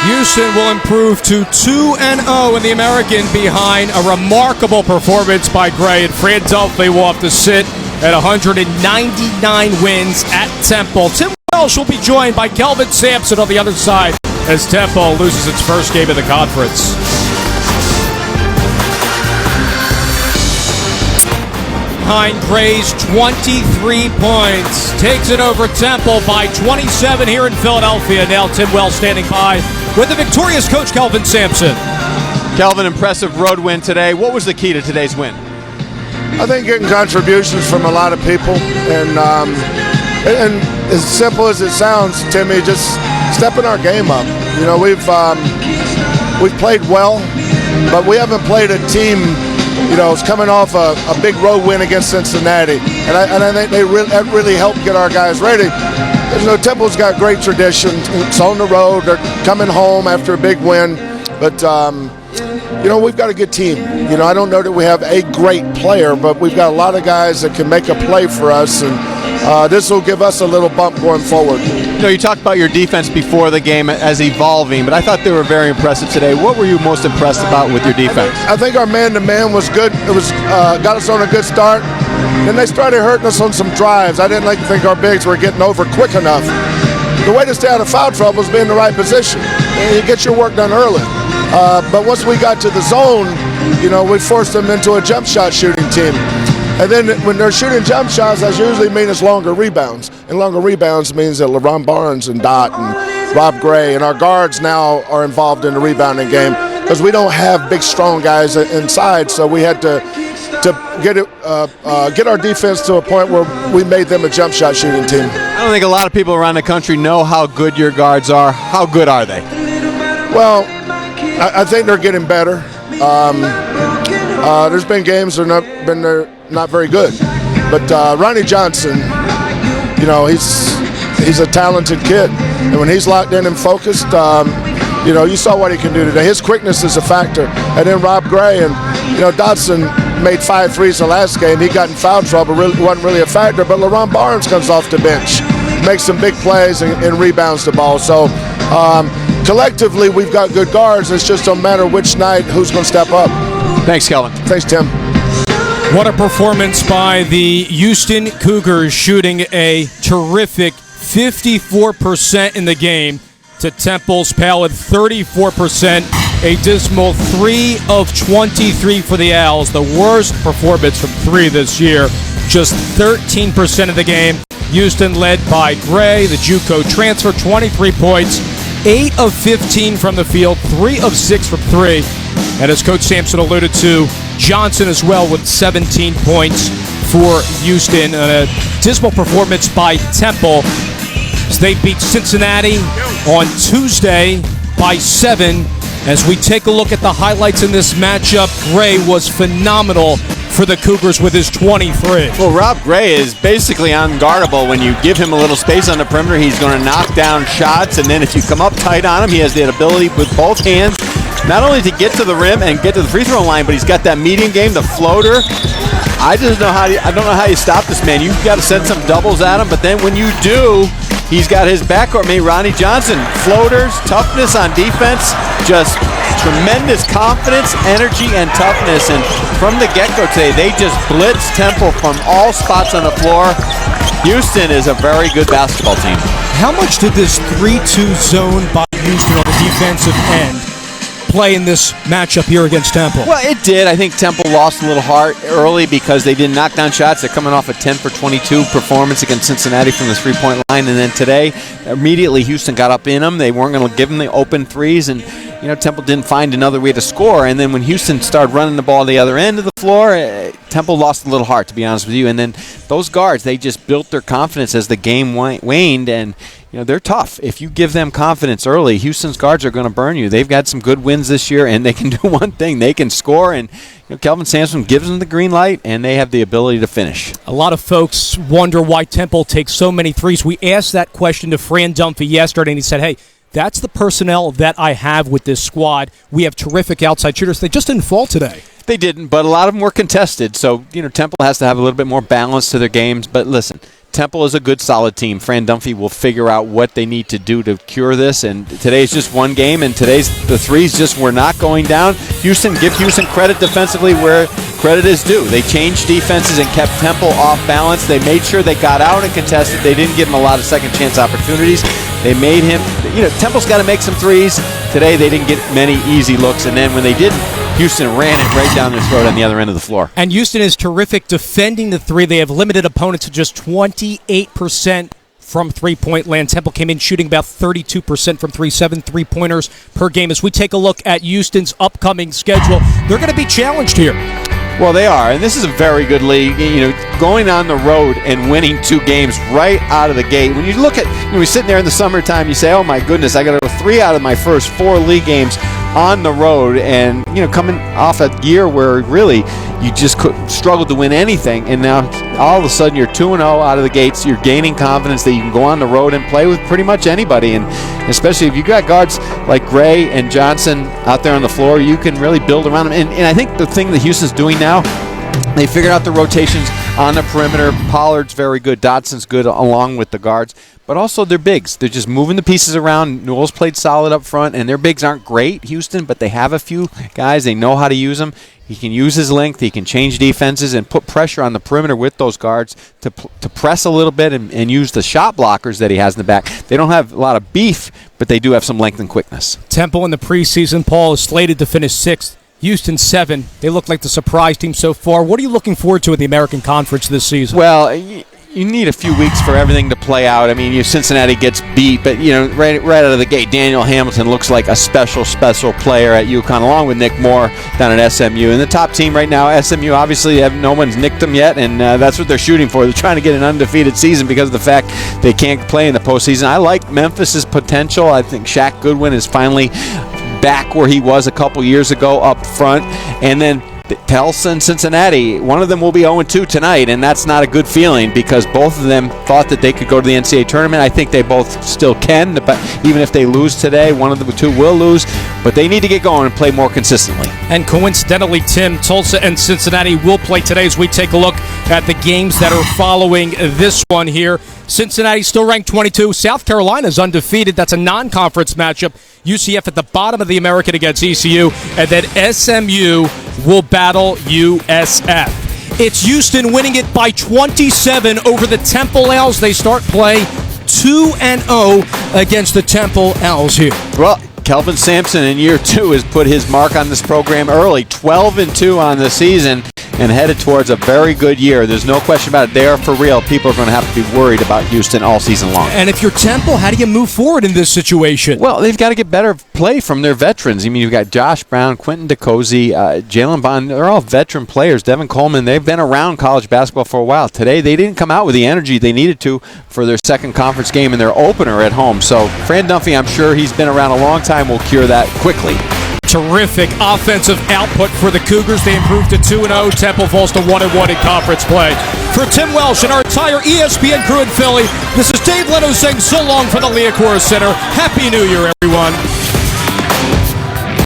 Houston will improve to 2-0 in the American behind a remarkable performance by Gray, and Fran Dunphy will have to sit at 199 wins at Temple. Tim Welsh will be joined by Kelvin Sampson on the other side as Temple loses its first game of the conference. Behind Gray's 23 points, takes it over Temple by 27 here in Philadelphia. Now Tim Welsh standing by with the victorious coach Kelvin Sampson. Kelvin, impressive road win today. What was the key to today's win? I think getting contributions from a lot of people, and as simple as it sounds, Timmy, just stepping our game up. You know, we've played well, but we haven't played a team. You know, it's coming off a big road win against Cincinnati, and I think that really helped get our guys ready. You know, Temple's got great tradition. It's on the road. They're coming home after a big win, but you know, we've got a good team. You know, I don't know that we have a great player, but we've got a lot of guys that can make a play for us, and this will give us a little bump going forward. You know, you talked about your defense before the game as evolving, but I thought they were very impressive today. What were you most impressed about with your defense? I think our man-to-man was good. It was got us on a good start. Then they started hurting us on some drives. I didn't think our bigs were getting over quick enough. The way to stay out of foul trouble is be in the right position. And you get your work done early. But once we got to the zone, you know, we forced them into a jump shot shooting team. And then when they're shooting jump shots, that usually means it's longer rebounds. And longer rebounds means that LeBron Barnes and Dot and Rob Gray and our guards now are involved in the rebounding game because we don't have big, strong guys inside. So we had to get our defense to a point where we made them a jump shot shooting team. I don't think a lot of people around the country know how good your guards are. How good are they? Well, I think they're getting better. There's been games that they're not very good, but Ronnie Johnson, you know, he's a talented kid, and when he's locked in and focused, you know, you saw what he can do today. His quickness is a factor, and then Rob Gray and Dotson made 5 threes the last game. He got in foul trouble, wasn't really a factor, but LeBron Barnes comes off the bench, makes some big plays and rebounds the ball. So collectively, we've got good guards. It's just don't matter which night who's going to step up. Thanks, Kelvin. Thanks, Tim. What a performance by the Houston Cougars, shooting a terrific 54% in the game to Temple's pallid 34%. A dismal 3 of 23 for the Owls. The worst performance from 3 this year. Just 13% of the game. Houston led by Gray, the JUCO transfer, 23 points. 8 of 15 from the field, 3 of 6 from 3. And as Coach Sampson alluded to, Johnson as well with 17 points for Houston. A dismal performance by Temple as they beat Cincinnati on Tuesday by 7. As we take a look at the highlights in this matchup, Gray was phenomenal for the Cougars with his 23. Well, Rob Gray is basically unguardable. When you give him a little space on the perimeter, he's going to knock down shots, and then if you come up tight on him, he has the ability with both hands not only to get to the rim and get to the free throw line, but he's got that medium game, the floater. I don't know how you stop this man. You've got to send some doubles at him, but then when you do, he's got his backcourt mate, Ronnie Johnson. Floaters, toughness on defense, just tremendous confidence, energy, and toughness. And from the get-go today, they just blitzed Temple from all spots on the floor. Houston is a very good basketball team. How much did this 3-2 zone by Houston on the defensive end play in this matchup here against Temple? Well, it did. I think Temple lost a little heart early because they didn't knock down shots. They're coming off a 10 for 22 performance against Cincinnati from the three-point line. And then today, immediately Houston got up in them. They weren't going to give them the open threes. And, Temple didn't find another way to score. And then when Houston started running the ball the other end of the floor, Temple lost a little heart, to be honest with you. And then those guards, they just built their confidence as the game waned. And they're tough. If you give them confidence early, Houston's guards are going to burn you. They've got some good wins this year, and they can do one thing. They can score, and Kelvin Sampson gives them the green light, and they have the ability to finish. A lot of folks wonder why Temple takes so many threes. We asked that question to Fran Dunphy yesterday, and he said, hey, that's the personnel that I have with this squad. We have terrific outside shooters. They just didn't fall today. They didn't, but a lot of them were contested. So, Temple has to have a little bit more balance to their games. But listen, Temple is a good, solid team. Fran Dunphy will figure out what they need to do to cure this, and today's just one game, and the threes just were not going down. Give Houston credit defensively where credit is due. They changed defenses and kept Temple off balance. They made sure they got out and contested. They didn't give him a lot of second chance opportunities. They made him, Temple's got to make some threes. Today they didn't get many easy looks, and then when they didn't, Houston ran it right down their throat on the other end of the floor. And Houston is terrific defending the three. They have limited opponents to just 28% from three-point land. Temple came in shooting about 32% from 7 three-pointers per game. As we take a look at Houston's upcoming schedule, they're going to be challenged here. Well, they are, and this is a very good league. Going on the road and winning 2 games right out of the gate. When you look at, we're sitting there in the summertime, you say, oh my goodness, I got to go 3 out of my first 4 league games on the road, and coming off a year where really you just struggled to win anything, and now all of a sudden you're 2-0 out of the gates. You're gaining confidence that you can go on the road and play with pretty much anybody, and especially if you got guards like Gray and Johnson out there on the floor, you can really build around them. And I think the thing that Houston's doing now, they figured out the rotations on the perimeter. Pollard's very good. Dodson's good along with the guards. But also their bigs. They're just moving the pieces around. Newell's played solid up front, and their bigs aren't great, Houston, but they have a few guys. They know how to use them. He can use his length. He can change defenses and put pressure on the perimeter with those guards to press a little bit and use the shot blockers that he has in the back. They don't have a lot of beef, but they do have some length and quickness. Temple in the preseason, Paul, is slated to finish 6th. Houston 7. They look like the surprise team so far. What are you looking forward to in the American Conference this season? Well, you need a few weeks for everything to play out. I mean, Cincinnati gets beat, but right out of the gate, Daniel Hamilton looks like a special player at UConn, along with Nick Moore down at SMU. And the top team right now, SMU, obviously no one's nicked them yet, and that's what they're shooting for. They're trying to get an undefeated season because of the fact they can't play in the postseason. I like Memphis's potential. I think Shaq Goodwin is finally back where he was a couple years ago up front, and then Tulsa and Cincinnati, one of them will be 0-2 tonight, and that's not a good feeling because both of them thought that they could go to the NCAA tournament. I think they both still can, but even if they lose today, one of the 2 will lose, but they need to get going and play more consistently. And coincidentally, Tim, Tulsa and Cincinnati will play today as we take a look at the games that are following this one here. Cincinnati still ranked 22. South Carolina's undefeated. That's a non-conference matchup. UCF at the bottom of the American against ECU. And then SMU will battle USF. It's Houston winning it by 27 over the Temple Owls. They start play 2-0 against the Temple Owls here. Well, Kelvin Sampson in year 2 has put his mark on this program early. 12-2 on the season and headed towards a very good year. There's no question about it. They are for real. People are going to have to be worried about Houston all season long. And if you're Temple, how do you move forward in this situation? Well, they've got to get better play from their veterans. I mean, you've got Josh Brown, Quentin DeCozy, Jalen Bond. They're all veteran players. Devin Coleman, they've been around college basketball for a while. Today, they didn't come out with the energy they needed to for their second conference game and their opener at home. So, Fran Dunphy, I'm sure he's been around a long time, will cure that quickly. Terrific offensive output for the Cougars. They improved to 2-0. Temple falls to 1-1 in conference play. For Tim Welsh and our entire ESPN crew in Philly, this is Dave Leno saying so long from the Liacouras Center. Happy New Year, everyone.